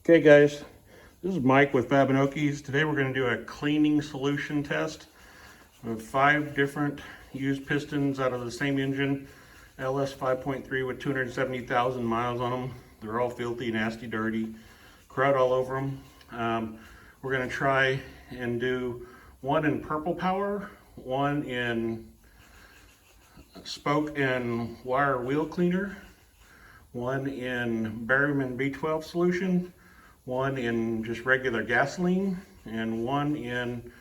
Okay guys, this is Mike with Fab'n. Today we're going to do a cleaning solution test of 5 different used pistons out of the same engine, LS 5.3 with 270,000 miles on them. They're all filthy, nasty, dirty, crud all over them. We're going to try and do one in purple power, one in spoke and wire wheel cleaner, one in Berryman B12 solution, one in just regular gasoline, and one in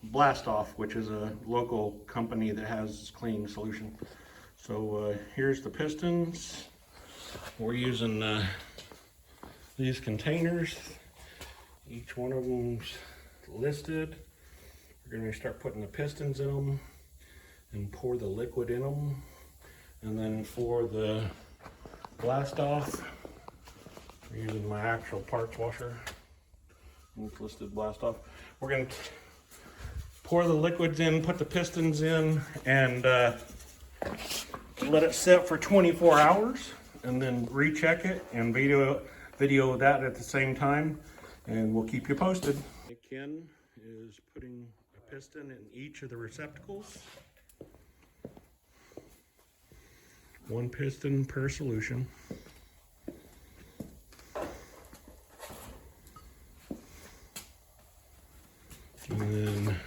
Blast Off, which is a local company that has cleaning solution. So here's the pistons. We're using these containers. Each one of them's listed. We're going to start putting the pistons in them and pour the liquid in them. And then for the Blast Off, we're using my actual parts washer. It's listed Blast Off. We're going to pour the liquids in, put the pistons in, and let it sit for 24 hours, and then recheck it and video that at the same time, and we'll keep you posted. Ken is putting a piston in each of the receptacles. One piston per solution. And then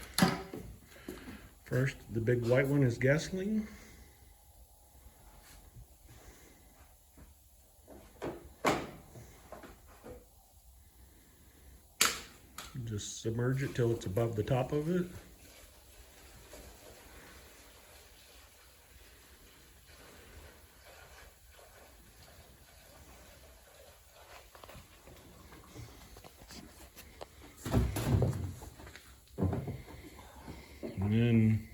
first, the big white one is gasoline. Just submerge it till it's above the top of it. And then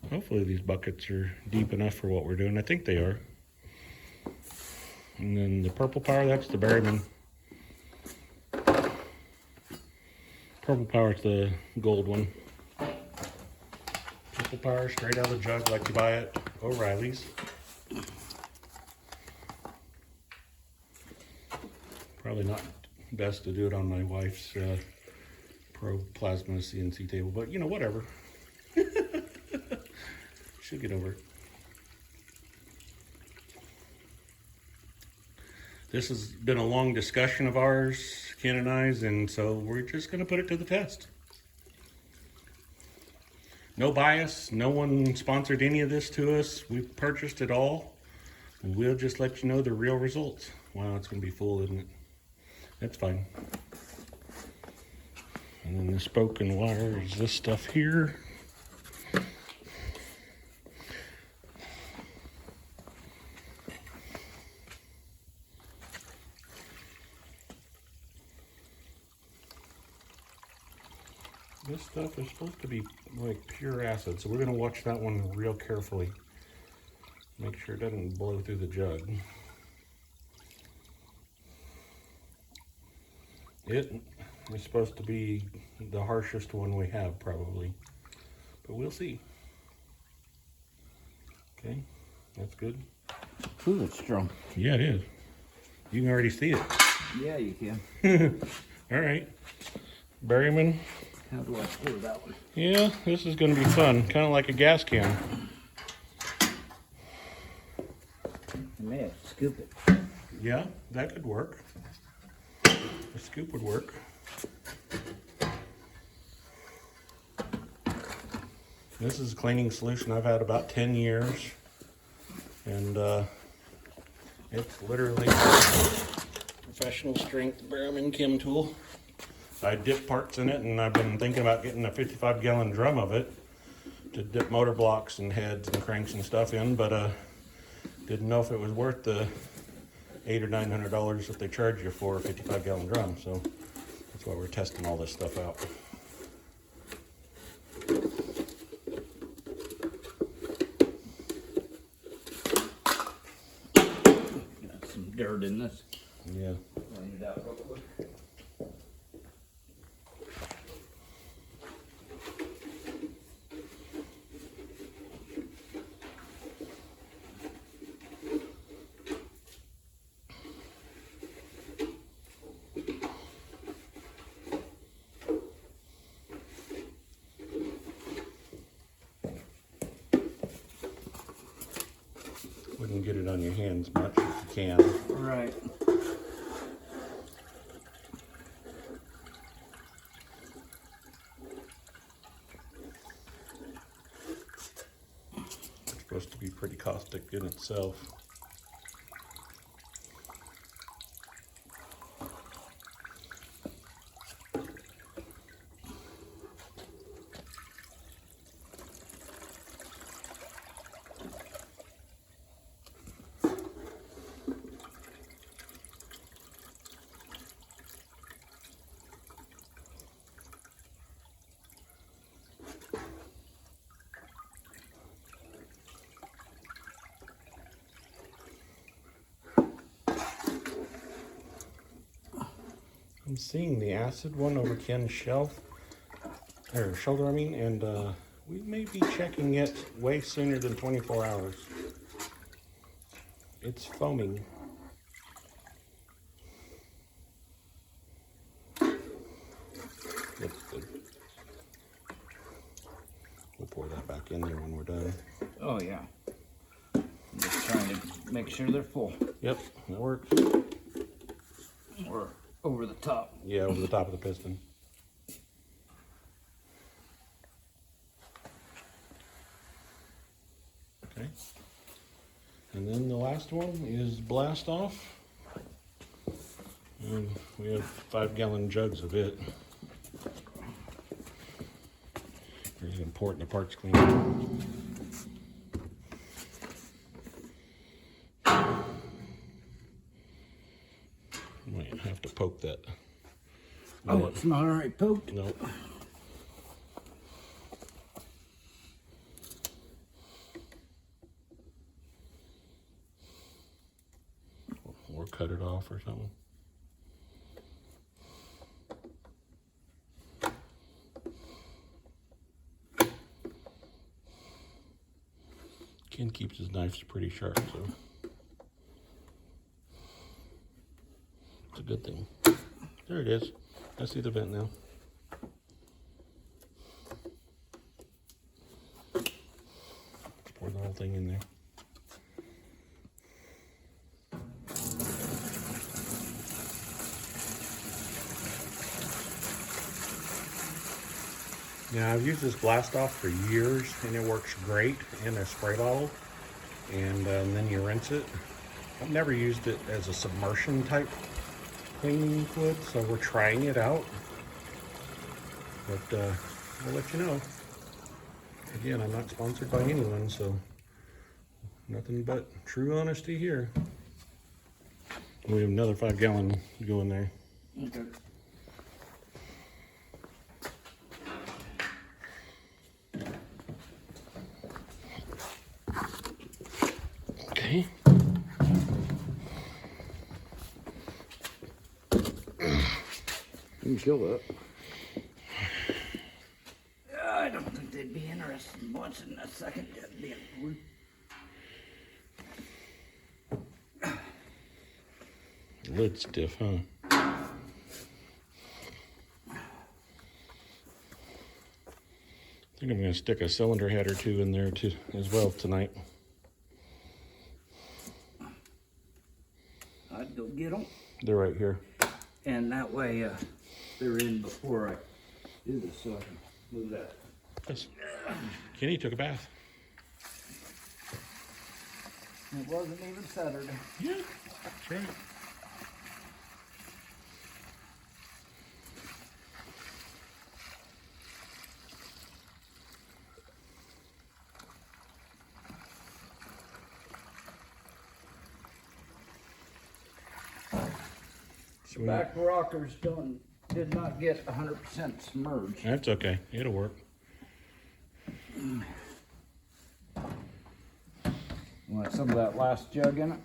hopefully these buckets are deep enough for what we're doing. I think they are. And then the purple power, that's the Berryman. Purple power is the gold one. Purple power straight out of the jug like you buy at O'Reilly's. Probably not best to do it on my wife's Pro Plasma CNC table, but you know, whatever. She'll get over it. This has been a long discussion of ours, Ken and I's, and so we're just going to put it to the test. No bias. No one sponsored any of this to us. We've purchased it all. And we'll just let you know the real results. Wow, it's going to be full, isn't it? That's fine. And then the spoke and wire is this stuff here. This stuff is supposed to be like pure acid, so we're going to watch that one real carefully. Make sure it doesn't blow through the jug. It is supposed to be the harshest one we have, probably, but we'll see. Okay, that's good. Ooh, it's strong. Yeah, it is. You can already see it. Yeah, you can. All right, Berryman. How do I pour that one? Yeah, this is going to be fun. Kind of like a gas can. I may have to scoop it. Yeah, that could work. A scoop would work. This is a cleaning solution I've had about 10 years. And it's literally professional strength Berryman Chem tool. I dip parts in it, and I've been thinking about getting a 55-gallon drum of it to dip motor blocks and heads and cranks and stuff in, but didn't know if it was worth the $800 or $900 that they charge you for a 55-gallon drum. So that's why we're testing all this stuff out. Got some dirt in this. Yeah. Clean it out real quick. Wouldn't get it on your hands much if you can. Right. It's supposed to be pretty caustic in itself. I'm seeing the acid one over Ken's shelf, or shoulder, I mean, and we may be checking it way sooner than 24 hours. It's foaming. Looks good. We'll pour that back in there when we're done. Oh yeah. I'm just trying to make sure they're full. Yep, that works. Or over the top. Yeah, over the top of the piston. Okay. And then the last one is blast off. And we have 5-gallon jugs of it. We're going to pour it in the parts cleaner. Might have to poke that. Oh, it's not already poked? Nope. Or cut it off or something. Ken keeps his knives pretty sharp, so it's a good thing. There it is. I see the vent now. Pour the whole thing in there. Now, I've used this blast off for years and it works great in a spray bottle, and then you rinse it. I've never used it as a submersion type cleaning fluid, so we're trying it out, but I'll let you know. Again, I'm not sponsored by anyone, so nothing but true honesty here. We have another 5-gallon to go in there. Okay. Okay. You can kill that. I don't think they'd be interested in watching that second jet being poured. Lid stiff, huh? I think I'm going to stick a cylinder head or two in there too, as well tonight. I'd go get them. They're right here. And that way they're in before I do this, so I can move that. Yes. Kenny took a bath. It wasn't even Saturday. Yeah, that's right. So Back rockers did not get 100% submerged. that's okay. It'll work. Want some of that last jug in it?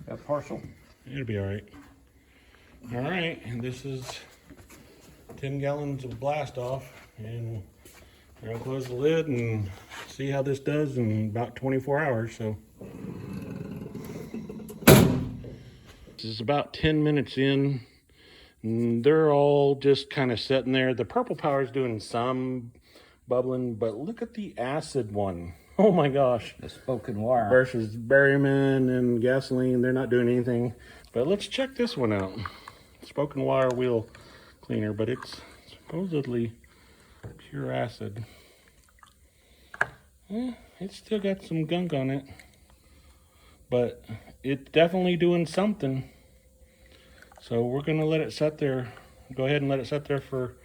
That partial? It'll be all right. All right, and this is 10 gallons of blast off, and we're gonna close the lid and see how this does in about 24 hours. So this is about 10 minutes in, and they're all just kind of sitting there. The purple power is doing some bubbling, but look at the acid one. Oh my gosh. The spoken wire. Versus Berryman and gasoline, they're not doing anything. But let's check this one out. Spoken wire wheel cleaner, but it's supposedly pure acid. It's still got some gunk on it, but it's definitely doing something. So we're gonna let it sit there. Go ahead and let it sit there for,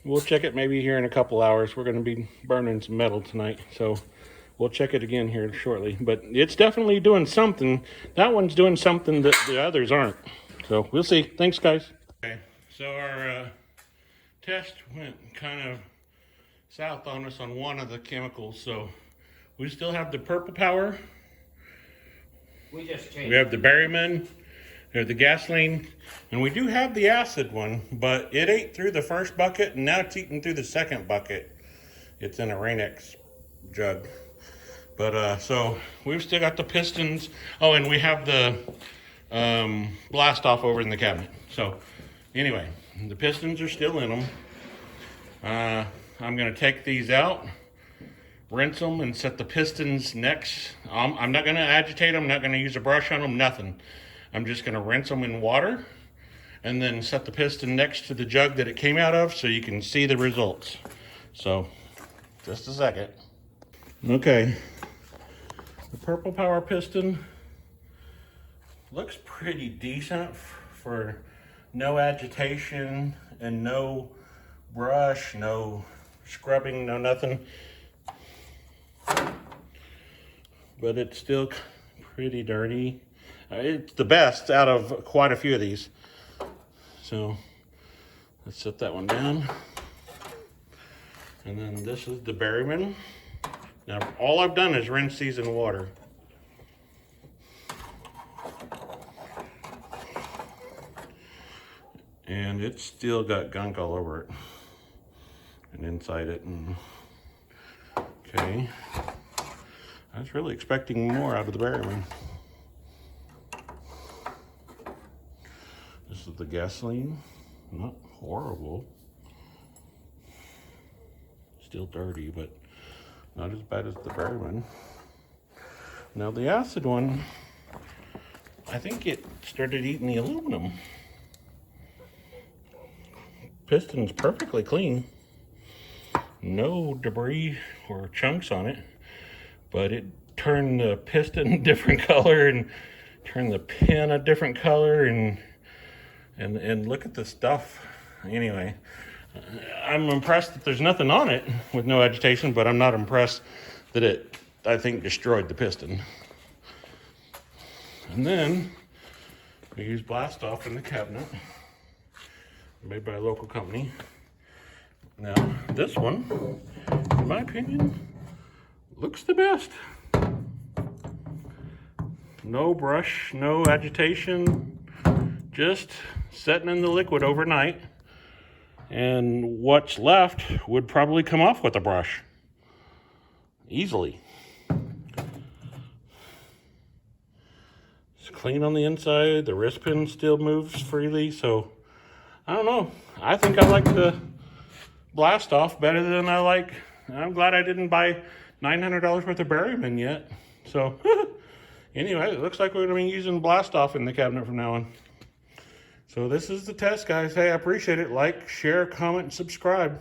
we'll check it maybe here in a couple hours. We're gonna be burning some metal tonight, so we'll check it again here shortly. But it's definitely doing something. That one's doing something that the others aren't. So we'll see. Thanks, guys. Okay, so our test went kind of south on us on one of the chemicals, so we still have the purple power. We just changed. We have the Berryman, we have the gasoline, and we do have the acid one, but it ate through the first bucket, and now it's eating through the second bucket. It's in a Rain-X jug. But so we've still got the pistons. Oh, and we have the blast off over in the cabinet. So anyway, the pistons are still in them. I'm gonna take these out, rinse them, and set the pistons next. I'm not gonna agitate them, I'm not gonna use a brush on them, nothing. I'm just gonna rinse them in water and then set the piston next to the jug that it came out of so you can see the results. So, just a second. Okay, the purple power piston looks pretty decent for no agitation and no brush, no scrubbing, no nothing. But it's still pretty dirty. It's the best out of quite a few of these. So let's set that one down. And then this is the Berryman. Now all I've done is rinse these in water. And it's still got gunk all over it and inside it. And okay, I was really expecting more out of the Berryman. This is the gasoline. Not horrible. Still dirty, but not as bad as the Berryman. Now the acid one, I think it started eating the aluminum. Piston's perfectly clean. No debris or chunks on it, but it turned the piston a different color and turned the pin a different color and look at the stuff. Anyway, I'm impressed that there's nothing on it with no agitation, but I'm not impressed that it, I think, destroyed the piston. And then we use blast off in the cabinet, made by a local company. Now, this one, in my opinion, looks the best. No brush, no agitation, just setting in the liquid overnight. And what's left would probably come off with a brush. Easily. It's clean on the inside, the wrist pin still moves freely, so I don't know. I think I like the blast off better than I like. I'm glad I didn't buy $900 worth of Berryman yet. So anyway, it looks like we're gonna be using blast off in the cabinet from now on. So this is the test, guys. Hey, I appreciate it. Like, share, comment, and subscribe.